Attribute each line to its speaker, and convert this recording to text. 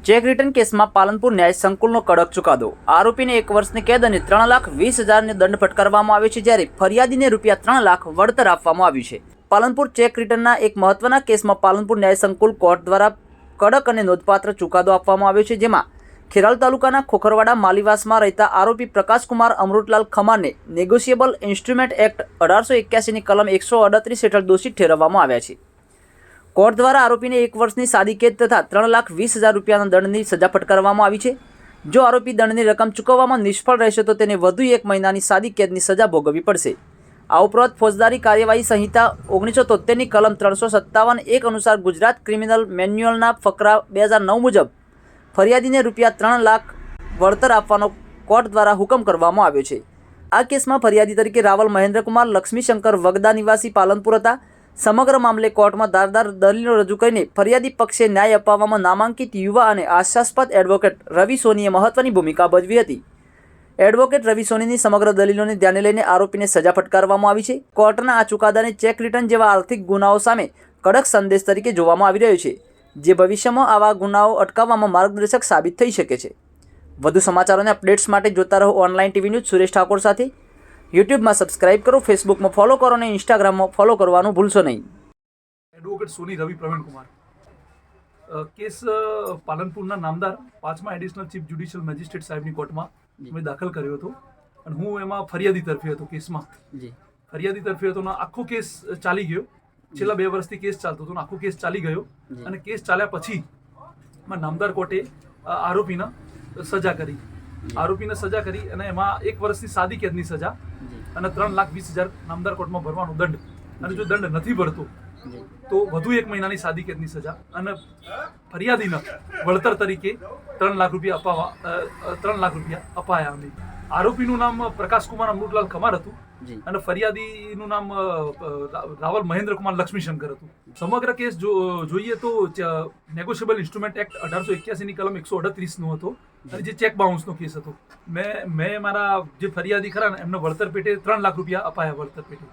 Speaker 1: Cheque return કેસમાં પાલનપુર ન્યાય સંકુલનો કડક ચુકાદો. આરોપીને 1 વર્ષની કેદ અને 3,20,000 દંડ ફટકારવામાં આવ્યો છે, જ્યારે ફરિયાદીને રૂપિયા 3 લાખ વળતર આપવામાં આવ્યું છે. પાલનપુર ચેક રિટર્નના એક મહત્વના કેસમાં પાલનપુર ન્યાય સંકુલ કોર્ટ દ્વારા કડક અને નોંધપાત્ર ચુકાદો આપવામાં આવ્યો છે, જેમાં ખેરાલુ તાલુકાના ખોખરવાડા માલીવાસમાં રહેતા આરોપી પ્રકાશકુમાર અમૃતલાલ ખમારને નેગોશિયેબલ ઇન્સ્ટ્રુમેન્ટ એક્ટ 1881ની કલમ 138 હેઠળ દોષિત ઠેરવવામાં આવ્યા છે. કોર્ટ દ્વારા આરોપીને 1 વર્ષની સાદી કેદ તથા 3,20,000 રૂપિયાના દંડની સજા ફટકારવામાં આવી છે. જો આરોપી દંડની રકમ ચૂકવવામાં નિષ્ફળ રહેશે તો તેને વધુ 1 મહિનાની સાદી કેદની સજા ભોગવવી પડશે. આ ઉપરાંત ફોજદારી કાર્યવાહી સંહિતા 1973ની કલમ 357(1) અનુસાર ગુજરાત ક્રિમિનલ મેન્યુઅલના ફકરા 2009 મુજબ ફરિયાદીને રૂપિયા 3 લાખ વળતર આપવાનો કોર્ટ દ્વારા હુકમ કરવામાં આવ્યો છે. આ કેસમાં ફરિયાદી તરીકે રાવલ મહેન્દ્રકુમાર લક્ષ્મીશંકર વગદા નિવાસી પાલનપુર હતા. સમગ્ર મામલે કોર્ટમાં ધારદાર દલીલો રજૂ કરીને ફરિયાદી પક્ષે ન્યાય અપાવવામાં નામાંકિત યુવા અને આશાસ્પદ એડવોકેટ રવિ સોનીએ મહત્વની ભૂમિકા ભજવી હતી. એડવોકેટ રવિ સોનીની સમગ્ર દલીલોને ધ્યાને લઈને આરોપીને સજા ફટકારવામાં આવી છે. કોર્ટના આ ચુકાદાને ચેક રિટર્ન જેવા આર્થિક ગુનાઓ સામે કડક સંદેશ તરીકે જોવામાં આવી રહ્યો છે, જે ભવિષ્યમાં આવા ગુનાઓ અટકાવવામાં માર્ગદર્શક સાબિત થઈ શકે છે. વધુ સમાચારો અને અપડેટ્સ માટે જોતા રહો online TV news Suresh Thakor સાથે. યુટ્યુબમાં સબસ્ક્રાઇબ કરો, ફેસબુકમાં ફોલો કરો અને ઇન્સ્ટાગ્રામમાં ફોલો કરવાનું ભૂલશો નહીં.
Speaker 2: એડવોકેટ સોની રવિ પ્રવીણકુમાર. કેસ પાલનપુરના નામદાર 5મા એડિશનલ ચીફ જ્યુડિશિયલ મેજિસ્ટ્રેટ સાહેબની કોર્ટમાં મેં દાખલ કર્યો હતો અને હું એમાં ફરિયાદી તરફી હતો. કેસમાં ફરિયાદી તરફી હતો. આખો કેસ ચાલી ગયો. છેલ્લા 2 વર્ષથી કેસ ચાલતો હતો. આખો કેસ ચાલી ગયો અને કેસ ચાલ્યા પછી નામદાર કોર્ટે આરોપીને સજા કરી. સજા કરી અને એમાં 1 વર્ષની સાદી કેદની સજા અને 3,20,000 નામદાર કોર્ટમાં ભરવાનો દંડ, અને જો દંડ નથી ભરતો તો વધુ 1 મહિનાની સાદી કેદની સજા અને ફરિયાદીને વળતર તરીકે 3 લાખ રૂપિયા અપાયા. અમે આરોપીનું નામ પ્રકાશકુમાર અમૃતલાલ ખમાર હતું અને ફરિયાદીનું નામ રાવલ મહેન્દ્રકુમાર લક્ષ્મીશંકર હતું. સમગ્ર કેસ જોઈએ તો નેગોશિયેબલ ઇન્સ્ટ્રુમેન્ટ એક્ટ 1881ની કલમ 138નો હતો અને જે ચેક બાઉન્સનો કેસ હતો. મેં મારા જે ફરિયાદી ખરા ને એમને વળતર પેટે 3 લાખ રૂપિયા અપાયા. વળતર પેટે